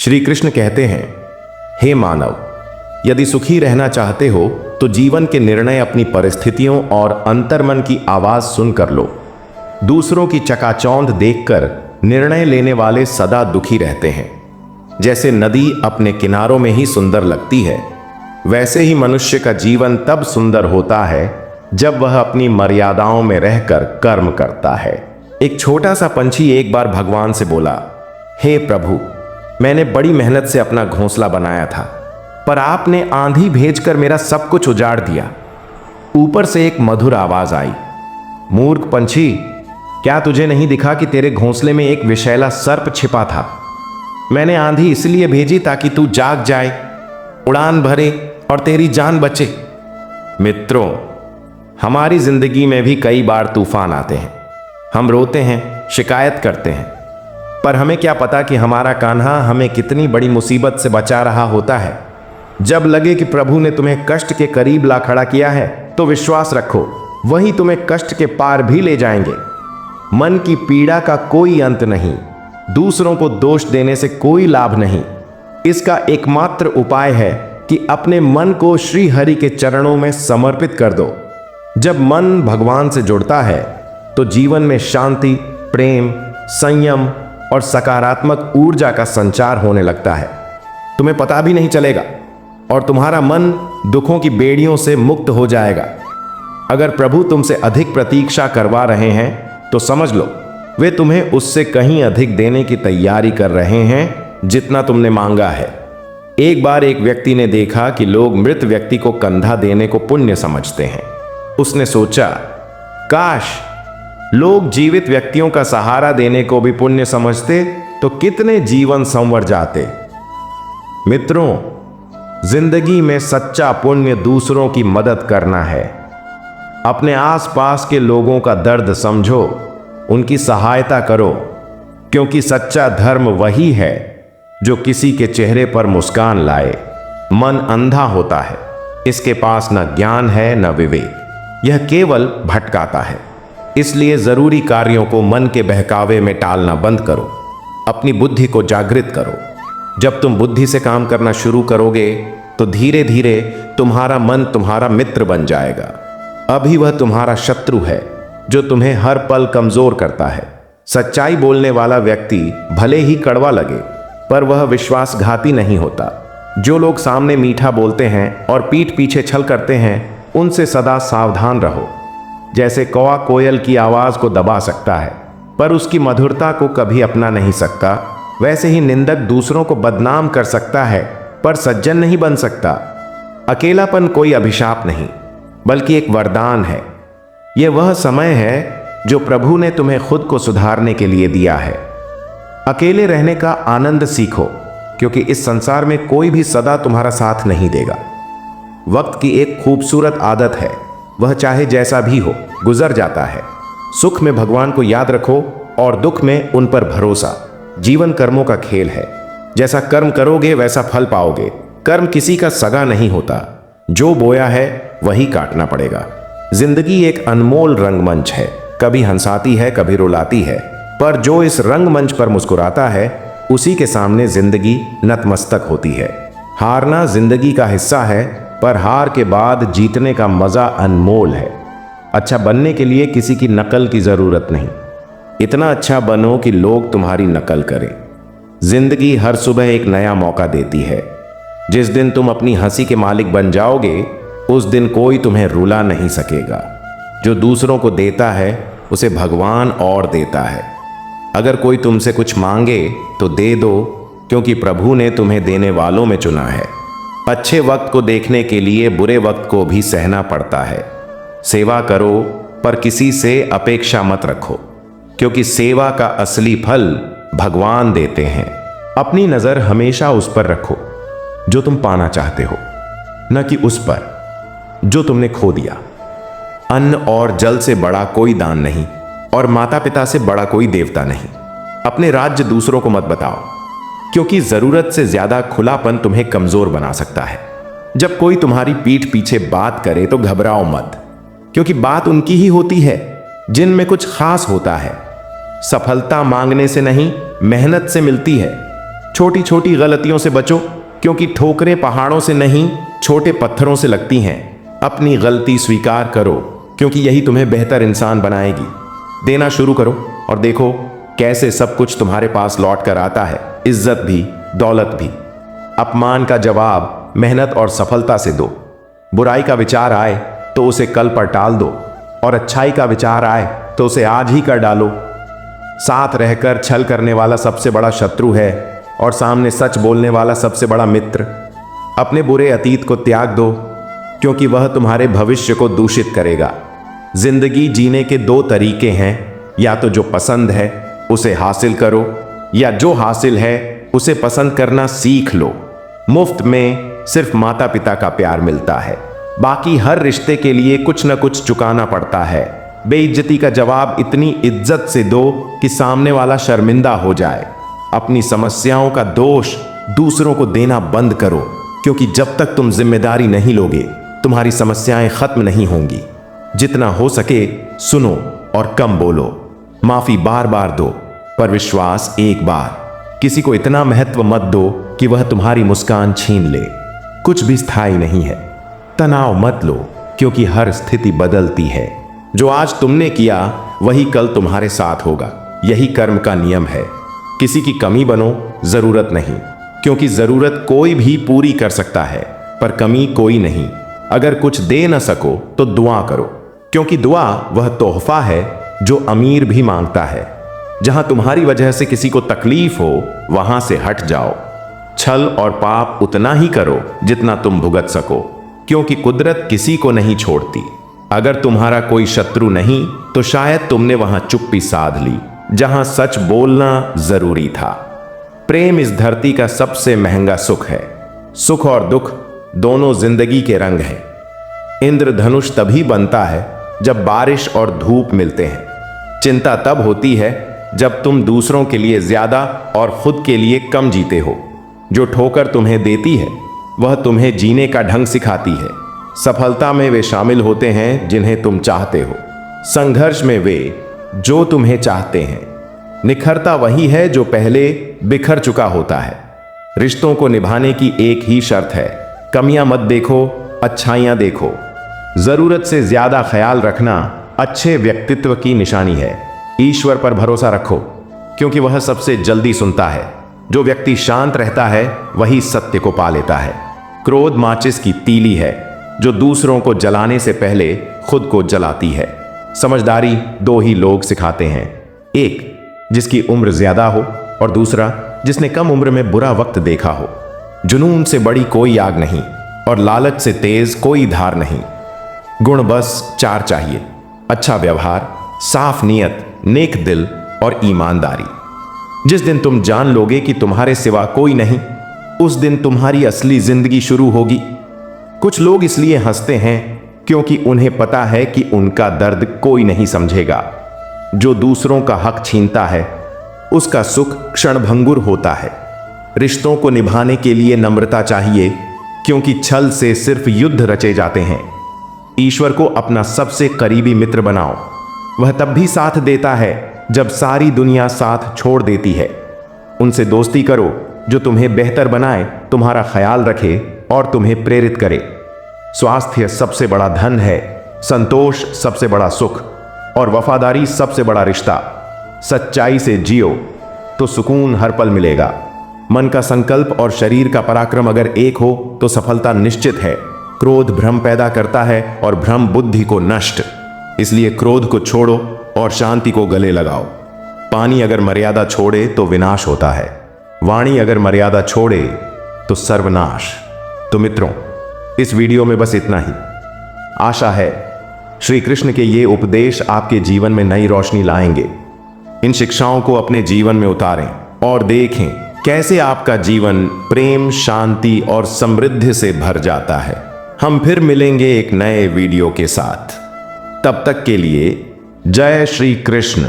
श्री कृष्ण कहते हैं, हे मानव, यदि सुखी रहना चाहते हो तो जीवन के निर्णय अपनी परिस्थितियों और अंतर्मन की आवाज सुनकर लो। दूसरों की चकाचौंध देखकर निर्णय लेने वाले सदा दुखी रहते हैं। जैसे नदी अपने किनारों में ही सुंदर लगती है, वैसे ही मनुष्य का जीवन तब सुंदर होता है जब वह अपनी मर्यादाओं में रहकर कर्म करता है। एक छोटा सा पंछी एक बार भगवान से बोला, हे प्रभु, मैंने बड़ी मेहनत से अपना घोंसला बनाया था, पर आपने आंधी भेजकर मेरा सब कुछ उजाड़ दिया। ऊपर से एक मधुर आवाज आई, मूर्ख पंछी, क्या तुझे नहीं दिखा कि तेरे घोंसले में एक विषैला सर्प छिपा था? मैंने आंधी इसलिए भेजी ताकि तू जाग जाए, उड़ान भरे और तेरी जान बचे। मित्रों, हमारी जिंदगी में भी कई बार तूफान आते हैं। हम रोते हैं, शिकायत करते हैं, पर हमें क्या पता कि हमारा कान्हा हमें कितनी बड़ी मुसीबत से बचा रहा होता है। जब लगे कि प्रभु ने तुम्हें कष्ट के करीब ला खड़ा किया है तो विश्वास रखो, वही तुम्हें कष्ट के पार भी ले जाएंगे। मन की पीड़ा का कोई अंत नहीं, दूसरों को दोष देने से कोई लाभ नहीं। इसका एकमात्र उपाय है कि अपने मन को श्री हरि के चरणों में समर्पित कर दो। जब मन भगवान से जुड़ता है तो जीवन में शांति, प्रेम, संयम और सकारात्मक ऊर्जा का संचार होने लगता है। तुम्हें पता भी नहीं चलेगा और तुम्हारा मन दुखों की बेड़ियों से मुक्त हो जाएगा। अगर प्रभु तुमसे अधिक प्रतीक्षा करवा रहे हैं तो समझ लो, वे तुम्हें उससे कहीं अधिक देने की तैयारी कर रहे हैं जितना तुमने मांगा है। एक बार एक व्यक्ति ने देखा कि लोग मृत व्यक्ति को कंधा देने को पुण्य समझते हैं। उसने सोचा, काश लोग जीवित व्यक्तियों का सहारा देने को भी पुण्य समझते तो कितने जीवन संवर जाते। मित्रों, जिंदगी में सच्चा पुण्य दूसरों की मदद करना है। अपने आसपास के लोगों का दर्द समझो, उनकी सहायता करो, क्योंकि सच्चा धर्म वही है जो किसी के चेहरे पर मुस्कान लाए। मन अंधा होता है, इसके पास न ज्ञान है न विवेक, यह केवल भटकाता है। इसलिए जरूरी कार्यों को मन के बहकावे में टालना बंद करो, अपनी बुद्धि को जागृत करो। जब तुम बुद्धि से काम करना शुरू करोगे तो धीरे धीरे तुम्हारा मन तुम्हारा मित्र बन जाएगा। अभी वह तुम्हारा शत्रु है जो तुम्हें हर पल कमजोर करता है। सच्चाई बोलने वाला व्यक्ति भले ही कड़वा लगे, पर वह विश्वासघाती नहीं होता। जो लोग सामने मीठा बोलते हैं और पीठ पीछे छल करते हैं, उनसे सदा सावधान रहो। जैसे कौवा कोयल की आवाज को दबा सकता है पर उसकी मधुरता को कभी अपना नहीं सकता, वैसे ही निंदक दूसरों को बदनाम कर सकता है पर सज्जन नहीं बन सकता। अकेलापन कोई अभिशाप नहीं, बल्कि एक वरदान है। यह वह समय है जो प्रभु ने तुम्हें खुद को सुधारने के लिए दिया है। अकेले रहने का आनंद सीखो, क्योंकि इस संसार में कोई भी सदा तुम्हारा साथ नहीं देगा। वक्त की एक खूबसूरत आदत है, वह चाहे जैसा भी हो गुजर जाता है। सुख में भगवान को याद रखो और दुख में उन पर भरोसा। जीवन कर्मों का खेल है, जैसा कर्म करोगे वैसा फल पाओगे। कर्म किसी का सगा नहीं होता, जो बोया है वही काटना पड़ेगा। जिंदगी एक अनमोल रंगमंच है, कभी हंसाती है कभी रुलाती है, पर जो इस रंगमंच पर मुस्कुराता है उसी के सामने जिंदगी नतमस्तक होती है। हारना जिंदगी का हिस्सा है, पर हार के बाद जीतने का मजा अनमोल है। अच्छा बनने के लिए किसी की नकल की जरूरत नहीं, इतना अच्छा बनो कि लोग तुम्हारी नकल करें। जिंदगी हर सुबह एक नया मौका देती है। जिस दिन तुम अपनी हंसी के मालिक बन जाओगे, उस दिन कोई तुम्हें रुला नहीं सकेगा। जो दूसरों को देता है उसे भगवान और देता है। अगर कोई तुमसे कुछ मांगे तो दे दो, क्योंकि प्रभु ने तुम्हें देने वालों में चुना है। अच्छे वक्त को देखने के लिए बुरे वक्त को भी सहना पड़ता है। सेवा करो पर किसी से अपेक्षा मत रखो, क्योंकि सेवा का असली फल भगवान देते हैं। अपनी नजर हमेशा उस पर रखो जो तुम पाना चाहते हो, न कि उस पर जो तुमने खो दिया। अन्न और जल से बड़ा कोई दान नहीं और माता पिता से बड़ा कोई देवता नहीं। अपने राज्य दूसरों को मत बताओ, क्योंकि जरूरत से ज्यादा खुलापन तुम्हें कमजोर बना सकता है। जब कोई तुम्हारी पीठ पीछे बात करे तो घबराओ मत, क्योंकि बात उनकी ही होती है जिनमें कुछ खास होता है। सफलता मांगने से नहीं, मेहनत से मिलती है। छोटी छोटी गलतियों से बचो, क्योंकि ठोकरें पहाड़ों से नहीं, छोटे पत्थरों से लगती हैं। अपनी गलती स्वीकार करो, क्योंकि यही तुम्हें बेहतर इंसान बनाएगी। देना शुरू करो और देखो कैसे सब कुछ तुम्हारे पास लौट कर आता है, इज्जत भी, दौलत भी। अपमान का जवाब मेहनत और सफलता से दो। बुराई का विचार आए तो उसे कल पर टाल दो, और अच्छाई का विचार आए तो उसे आज ही कर डालो। साथ रहकर छल करने वाला सबसे बड़ा शत्रु है, और सामने सच बोलने वाला सबसे बड़ा मित्र। अपने बुरे अतीत को त्याग दो, क्योंकि वह तुम्हारे भविष्य को दूषित करेगा। जिंदगी जीने के दो तरीके हैं, या तो जो पसंद है उसे हासिल करो, या जो हासिल है उसे पसंद करना सीख लो। मुफ्त में सिर्फ माता पिता का प्यार मिलता है, बाकी हर रिश्ते के लिए कुछ न कुछ चुकाना पड़ता है। बेइज्जती का जवाब इतनी इज्जत से दो कि सामने वाला शर्मिंदा हो जाए। अपनी समस्याओं का दोष दूसरों को देना बंद करो, क्योंकि जब तक तुम जिम्मेदारी नहीं लोगे तुम्हारी समस्याएं खत्म नहीं होंगी। जितना हो सके सुनो और कम बोलो। माफी बार बार दो, पर विश्वास एक बार। किसी को इतना महत्व मत दो कि वह तुम्हारी मुस्कान छीन ले। कुछ भी स्थायी नहीं है। तनाव मत लो, क्योंकि हर स्थिति बदलती है। जो आज तुमने किया वही कल तुम्हारे साथ होगा। यही कर्म का नियम है। किसी की कमी बनो, जरूरत नहीं, क्योंकि जरूरत कोई भी पूरी कर सकता है, पर कमी कोई नहीं। अगर कुछ दे न सको तो दुआ करो, क्योंकि दुआ वह तोहफा है जो अमीर भी मांगता है। जहां तुम्हारी वजह से किसी को तकलीफ हो वहां से हट जाओ। छल और पाप उतना ही करो जितना तुम भुगत सको, क्योंकि कुदरत किसी को नहीं छोड़ती। अगर तुम्हारा कोई शत्रु नहीं तो शायद तुमने वहां चुप्पी साध ली, जहां सच बोलना जरूरी था। प्रेम इस धरती का सबसे महंगा सुख है। सुख और दुख दोनों जिंदगी के रंग हैं। इंद्रधनुष तभी बनता है जब बारिश और धूप मिलते हैं। चिंता तब होती है जब तुम दूसरों के लिए ज्यादा और खुद के लिए कम जीते हो। जो ठोकर तुम्हें देती है वह तुम्हें जीने का ढंग सिखाती है। सफलता में वे शामिल होते हैं जिन्हें तुम चाहते हो, संघर्ष में वे जो तुम्हें चाहते हैं। निखरता वही है जो पहले बिखर चुका होता है। रिश्तों को निभाने की एक ही शर्त है, कमियां मत देखो, अच्छाइयां देखो। जरूरत से ज्यादा ख्याल रखना अच्छे व्यक्तित्व की निशानी है। ईश्वर पर भरोसा रखो, क्योंकि वह सबसे जल्दी सुनता है। जो व्यक्ति शांत रहता है वही सत्य को पा लेता है। क्रोध माचिस की तीली है जो दूसरों को जलाने से पहले खुद को जलाती है। समझदारी दो ही लोग सिखाते हैं, एक जिसकी उम्र ज्यादा हो और दूसरा जिसने कम उम्र में बुरा वक्त देखा हो। जुनून से बड़ी कोई आग नहीं और लालच से तेज कोई धार नहीं। गुण बस चार चाहिए, अच्छा व्यवहार, साफ नियत, नेक दिल और ईमानदारी। जिस दिन तुम जान लोगे कि तुम्हारे सिवा कोई नहीं, उस दिन तुम्हारी असली जिंदगी शुरू होगी। कुछ लोग इसलिए हंसते हैं क्योंकि उन्हें पता है कि उनका दर्द कोई नहीं समझेगा। जो दूसरों का हक छीनता है उसका सुख क्षणभंगुर होता है। रिश्तों को निभाने के लिए नम्रता चाहिए, क्योंकि छल से सिर्फ युद्ध रचे जाते हैं। ईश्वर को अपना सबसे करीबी मित्र बनाओ। वह तब भी साथ देता है जब सारी दुनिया साथ छोड़ देती है। उनसे दोस्ती करो जो तुम्हें बेहतर बनाए, तुम्हारा ख्याल रखे और तुम्हें प्रेरित करे। स्वास्थ्य सबसे बड़ा धन है, संतोष सबसे बड़ा सुख और वफादारी सबसे बड़ा रिश्ता। सच्चाई से जियो तो सुकून हर पल मिलेगा। मन का संकल्प और शरीर का पराक्रम अगर एक हो तो सफलता निश्चित है। क्रोध भ्रम पैदा करता है और भ्रम बुद्धि को नष्ट। इसलिए क्रोध को छोड़ो और शांति को गले लगाओ। पानी अगर मर्यादा छोड़े तो विनाश होता है, वाणी अगर मर्यादा छोड़े तो सर्वनाश। तो मित्रों, इस वीडियो में बस इतना ही। आशा है श्री कृष्ण के ये उपदेश आपके जीवन में नई रोशनी लाएंगे। इन शिक्षाओं को अपने जीवन में उतारें और देखें कैसे आपका जीवन प्रेम, शांति और समृद्धि से भर जाता है। हम फिर मिलेंगे एक नए वीडियो के साथ। तब तक के लिए जय श्री कृष्ण।